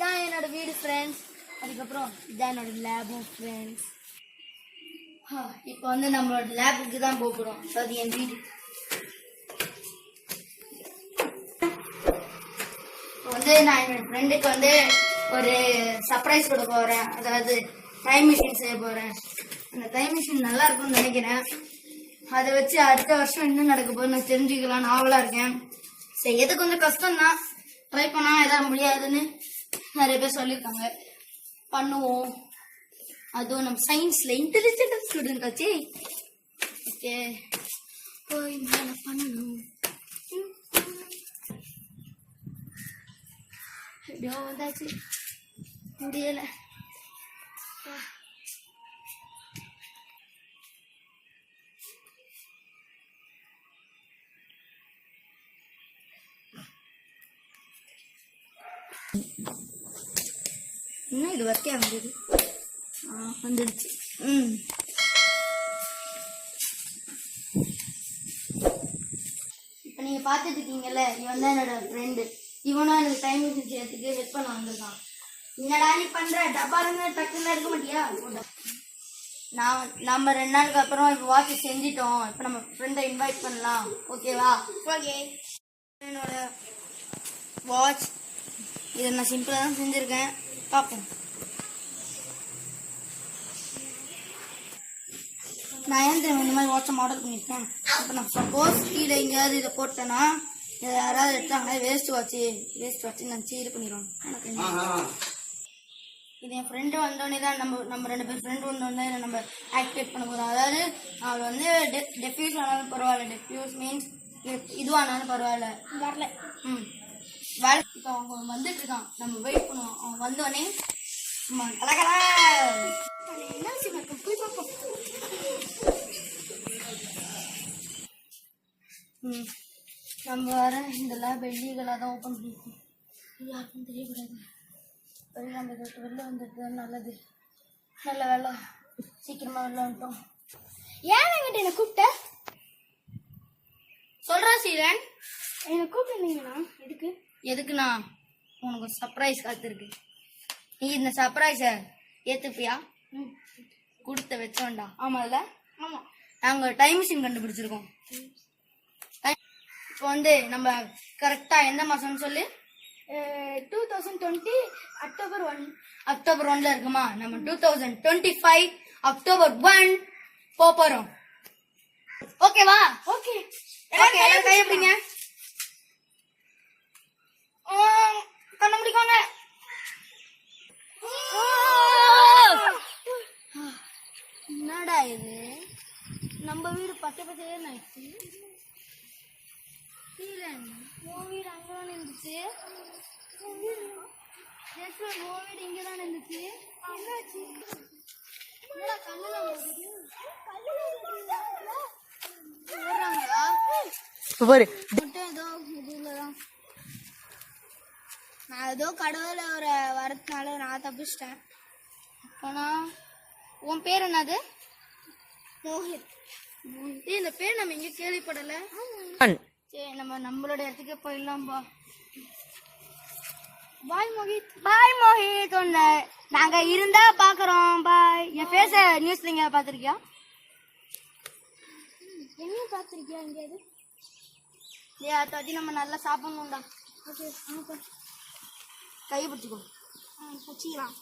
இதான் என்னோட வீடு ஃப்ரெண்ட்ஸ். அதுக்கப்புறம் இதான் என்னோட லேபும் ஃப்ரெண்ட்ஸ். இப்போ வந்து நம்மளோட லேபுக்கு தான் போகிறோம். அது என் வீடு. வந்து நான் என்னோட ஃப்ரெண்டுக்கு வந்து ஒரு சர்ப்ரைஸ் கொடுக்க போறேன். அதாவது டைம் மிஷின் செய்ய போறேன். அந்த டைம் மிஷின் நல்லா இருக்கும்னு நினைக்கிறேன். அதை வச்சு அடுத்த வருஷம் என்ன நடக்க போகுது நான் தெரிஞ்சுக்கலாம் ஆவலா இருக்கேன். செய்யறது கொஞ்சம் கஷ்டம் தான். ட்ரை பண்ணா எதாவது முடியாதுன்னு நிறைய பேர் சொல்லியிருக்காங்க. பண்ணுவோம். அதுவும் நம்ம சயின்ஸ்ல இன்டெலிஜென்ட் ஸ்டூடெண்ட் ஆச்சு. ஓகே போய் பண்ணணும். எப்படியோ வந்தாச்சு. முடியல. இன்னும் இது வரைக்கும் வந்தது வந்துடுச்சு. இப்போ நீங்க பார்த்துட்டு இருக்கீங்கல்ல, இவன் தான் என்னோட ஃப்ரெண்டு. இவனும் எனக்கு டைம் மிஷின் செய்யறதுக்கு ஹெல்ப் பண்ண வந்திருக்கான். என்னடா நீ பண்ற டப்பாருங்க டக்குன்னு எடுக்க மாட்டியா? நம்ம 2 நாளுக்கு அப்புறம் இப்போ வாட்ச் செஞ்சிட்டோம். இப்போ நம்ம ஃப்ரெண்டை இன்வைட் பண்ணலாம். ஓகேவா? ஓகே. என்னோட வாட்ச் இதை நான் சிம்பிளாக தான் செஞ்சுருக்கேன். பார்ப்போம். நான் ஏன் தெரியும் இந்த மாதிரி வாட்சை மாடல் பண்ணியிருக்கேன். இப்போ நான் சப்போஸ் கீழே எங்கேயாவது இதை போட்டேன்னா இதை யாராவது எடுத்தாங்க வேஸ்ட் வாட்ச் நினச்சி இது பண்ணிடுவாங்க. இது என் ஃப்ரெண்டு வந்தோடனே தான் நம்ம 2 பேர் ஃப்ரெண்டு வந்தோடனே நம்ம ஆக்டிவேட் பண்ண போகிறோம். அதாவது அவள் வந்து டெஃப்யூஸ் ஆனாலும் பரவாயில்ல. டெஃப்யூஸ் மீன்ஸ் இதுவானாலும் பரவாயில்ல. வரல. வேலை. இப்போ அவங்க வந்துட்டு இருக்கான். நம்ம வெயிட் பண்ணுவோம். அவன் வந்தோடனே என்ன விஷயம் போய் பார்ப்போம். நம்ம வர இந்த லேப் இல்லீகலாக தான் ஓப்பன் பண்ணிருக்கோம். யாருக்கும் தெரியக்கூடாது. நம்ம இதை வெளில வந்துட்டு நல்லது. நல்ல வேலை சீக்கிரமாக வெளில வந்துட்டோம். ஏன் என்கிட்ட என்னை கூப்பிட்ட சொல்றா சீரன்? என்னை கூப்பிட்டுருந்தீங்கண்ணா எதுக்குண்ணா? உனக்கு சர்ப்ரைஸ் காத்திருக்கு. நீ இந்த சர்ப்ரைஸை ஏற்றுப்பியா? கொடுத்த வச்சோண்டா. ஆமாம்ல? ஆமாம். நாங்கள் டைம் மிஷின் கண்டுபிடிச்சிருக்கோம். இப்போ வந்து நம்ம கரெக்டாக எந்த மாதம்னு சொல்லு. 2020 அக்டோபர் 1 இருக்குமா? நம்ம 2025 அக்டோபர் 1 போறோம். ஓகேவா? ஓகே. எல்லாரும் கை எப்படிங்க? கண்ண முடிக்காங்க. என்னடா இது? நம்ம வீடு பச்சை பச்சையே ஆயிடுச்சு. உன் வீடு அங்கதான் இருந்துச்சு. உன் வீடு இங்கதான் இருந்துச்சு. என்னாச்சு? நான் ஏதோ கடவுள ஒரு வரதுனால நான் தப்பிச்சிட்டேன். ஆனா உன் பேர் என்னது? மோஹித். இந்த பேர் நம்ம எங்க கேள்விப்படல. சரி, நம்மளோட இடத்துக்கே போயிடலாம்பா. பாய் மோஹித். பாய் மோஹித். நாங்க இருந்தா பாக்குறோம். பாய். என் பேச நியூஸ்ல எங்க பாத்திருக்கியா? எங்க பாத்திருக்கியா? எங்கேயாவது? நம்ம நல்லா சாப்பிடணும்டா. ஓகே, கை பிடிச்சிக்கோ. பிடிச்சிக்கலாம்.